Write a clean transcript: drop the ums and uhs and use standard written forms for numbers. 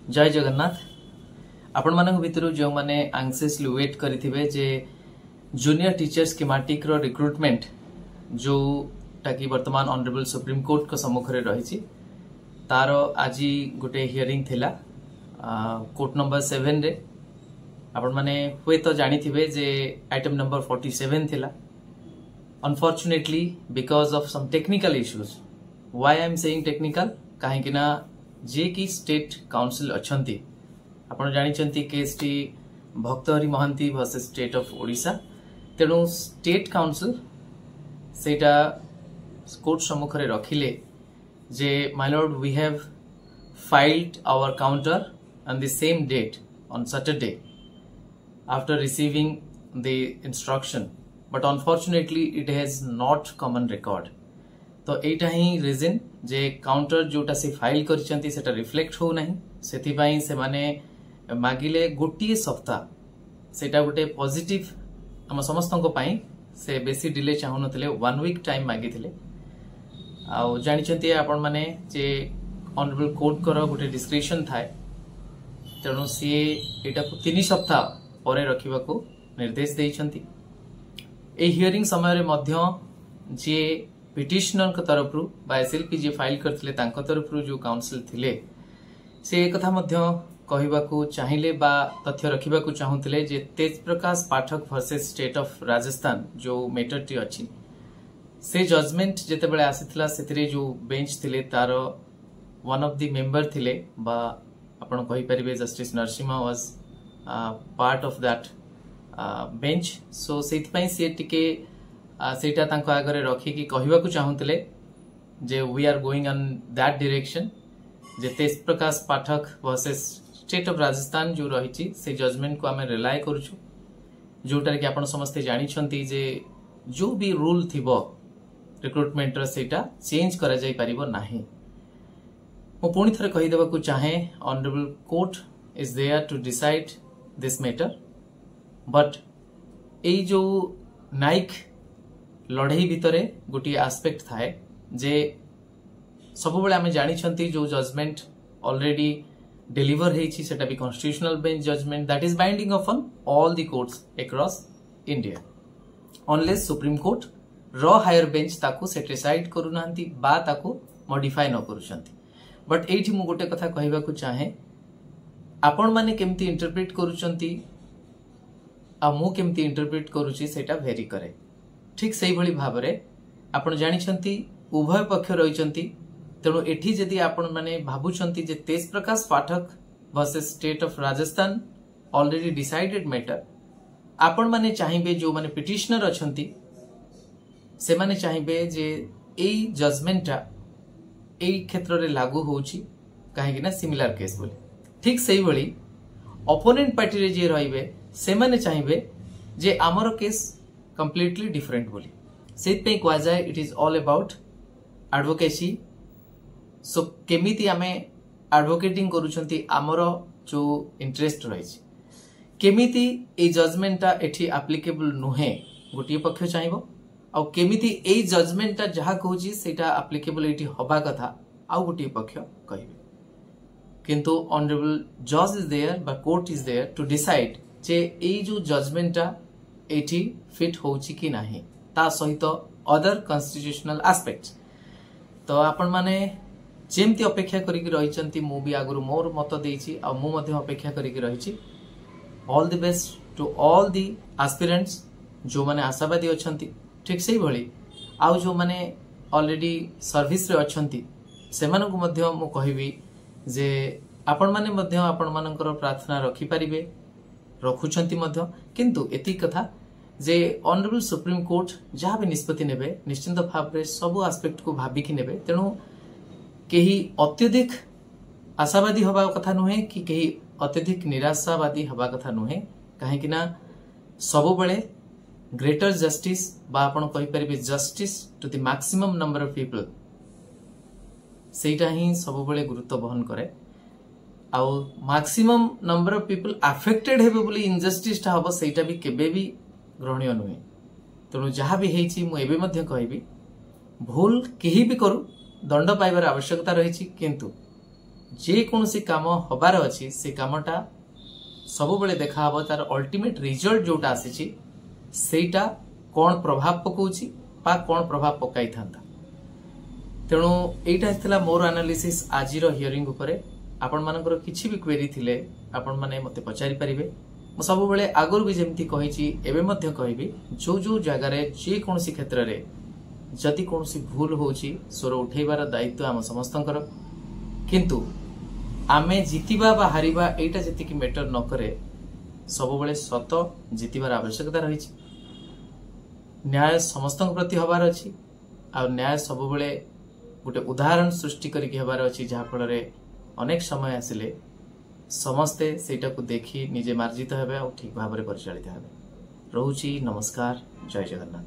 जय जगन्नाथ। आपण मानक भितर जो माने एंग्जियसली वेट करिथिबे जे जूनियर टीचर स्कीमेटिक रो रिक्रुटमेंट जो टाकी वर्तमान ऑनरेबल सुप्रीम कोर्ट को सम्मुख रे रहिछि तार आज गोटे हियरिंग थिला कोर्ट नंबर 7 रे। आपण माने हुए तो जानी थिबे जे आइटम नंबर 47 थिला। Unfortunately because of some technical issues, why I am saying technical, काहे कि ना जे की स्टेट काउंसिल अछंती आपण जानिचंती case T Bhaktahari Mahanti versus state of Odisha. तेणु स्टेट काउंसिल सेटा कोर्ट सम्मुख रे रखिले जे my lord we have filed our counter on the same date on Saturday after receiving the instruction, but unfortunately it has not come on record. तो एटा ही reason जे counter जोटा से फाइल करचंती सेटा रिफ्लेक्ट हो नहीं, सेथि पई से माने मागिले गोटिए सप्ताह सेटा गोटे पॉजिटिव हम समस्तन को पई से बेसी डिले चाहू नथिले, 1 वीक टाइम मागिथिले। आ जानिचंती आपण माने जे ऑनरेबल कोर्ट कर गोटे डिस्क्रिप्शन थाए, तेणु सी एटा को 3 सप्ताह परे रखिबा को निर्देश देइछंती। ए हियरिंग समय रे मध्य जे पिटिशनर के तरफ बा एसएलपी जे फाइल करथिले तांको तरफ जो काउंसिल थिले से एक कथा मध्य कहिबाकू चाहिए बा तथ्य रखिबाकू चाहुथिले जे Tej Prakash Pathak versus state of Rajasthan जो मैटर टी अछि से जजमेंट जेते बेले आसीथिला सेतिरे जो बेंच थिले तार वन ऑफ द मेंबर थिले बा आपण कहि परिबे justice Narasimha was part of that bench. So सेति पई से टिके सेटा तांको आगरे रखी कि कहिबाकू चाहुथिले जे we are going on that direction जे Tej Prakash Pathak versus state of Rajasthan जो रही से जजमेंट को आमे रिलाय करूछु, जोटार कि आपण समस्ते जानी छंती जे जो भी रूल थिबो रिक्रुटमेंट रो सेटा चेंज करा जाई परिबो नाही। मो पुणी थरे कहि देबाकू चाहे honourable court is there to decide this matter, but ए जो नाइक लड़ाई भितरे गोटे एस्पेक्ट थाए जे सब बेले आमे जानी छंती जो जजमेंट ऑलरेडी डिलीवर हेछि सेटा भी constitutional bench judgment that is binding on all the courts across India, unless Supreme Court or higher bench ताकू सेटिसाइड करू नांती बा ताकू मॉडिफाई न करूछंती। बट एठी मु गोटे कथा कहिबाकू चाहे, आपण माने केमती इंटरप्रेट करूछंती आ मु केमती इंटरप्रेट करूची सेटा वेरी करे। ठीक सही भली भाबरे आपण जानि छंती उभय पक्ष रहिचंती, तेणु एठी जदि आपण माने भाबुछंती जे Tej Prakash Pathak versus state of Rajasthan already decided matter, आपण माने चाहिबे जो माने पिटिशनर अछंती से माने चाहिबे जे एई जजमेंटा एई क्षेत्र रे लागू होउची काहे कि ना सिमिलर केस बोली। ठीक सही भली ओपोनेंट पार्टी रे जे रहिबे से माने चाहिबे जे हमरो केस कंप्लीटली डिफरेंट बोली। सेत पे कह जाए it is all about advocacy. So केमिति आमे एडवोकेटिंग करूछंती हमर जो इंटरेस्ट रही केमिति ए जजमेंटा एठी एप्लीकेबल नुहे गोटिए पक्ष चाहिबो, आ केमिति ए जजमेंटा जहा कहूची सेटा एप्लीकेबल एठी हबा कथा आ गोटिए पक्ष कहिबे। किंतु ऑनरेबल जज इज देयर बा court is there to decide जे ए जो जजमेंटा एठी फिट होउची कि नाही, ता सहित अदर कॉन्स्टिट्यूशनल एस्पेक्ट्स। तो आपण माने जेमती अपेक्षा करिक रहिचंती, मु भी आगुरु मोर मत देइची आ मु मध्ये अपेक्षा करिक रहिची। All the best to all the aspirants जो माने आशावादी अछंती, ठीक सही भली आ जो माने ऑलरेडी सर्विस रे अछंती सेमानन को मध्ये मु कहिबी जे आपण माने मध्ये आपण मानकर प्रार्थना रखि परिबे, रखुछंती मध्ये। किंतु एति कथा जे ऑनरेबल सुप्रीम कोर्ट जहाँ भी निष्पत्ति नेबे निश्चिंत भाव रे सब एस्पेक्ट को भाबिकी नेबे, तेणु केही अत्यधिक आशावादी हबा कथा नुहे कि केही अत्यधिक निराशावादी हबा कथा नुहे, काहे कि ना सब बेले ग्रेटर जस्टिस बा आपण कहि परिबे justice to the maximum number of people सेटा ही सब बेले गुरुत्व बहन करे। आउ maximum number of people affected हेबे बोली इनजस्टिस ता हबो सेटा भी केबे भी ग्रहणीय नुहे। तेणु जहाँ भी हेछि मु एबे मध्य कहिबी भूल केही भी करू दंड पाइबार आवश्यकता रही, किंतु जे कोनोसी काम हबार अछि से कामटा सब बेले देखा हबो तार अल्टीमेट रिजल्ट जोटा आसीची सेटा कोन प्रभाव पकोची पा कोन प्रभाव पकाई थांता। तेणु एटा थिला मोर एनालिसिस आजिरो हियरिंग उपरे। आपण मानकर किछि भी क्वेरी थिले आपण माने मते पचारि परिबे। म सब बेले आगुर भी जेमति कहिची एबे मध्य कहबी जो जो जगह रे जे कोनोसी क्षेत्र रे जदि कोनोसी भूल होची स्वर उठेबार दायित्व आम समस्तंकर, किंतु आमे जितिबा बा हारिबा एटा जति कि मैटर न करे सब बेले सत जितिबार आवश्यकता रहिछि। न्याय समस्तक प्रति हबार अछि आ न्याय सब बेले गोटे उदाहरण सृष्टि करिक हेबार अछि जहा फल रे अनेक समय आसिले समस्ते सेटा को देखि निजे मार्जित हेबे और ठीक भाबरे परिचालित हेबे। रहुछि नमस्कार, जय जगन्नाथ।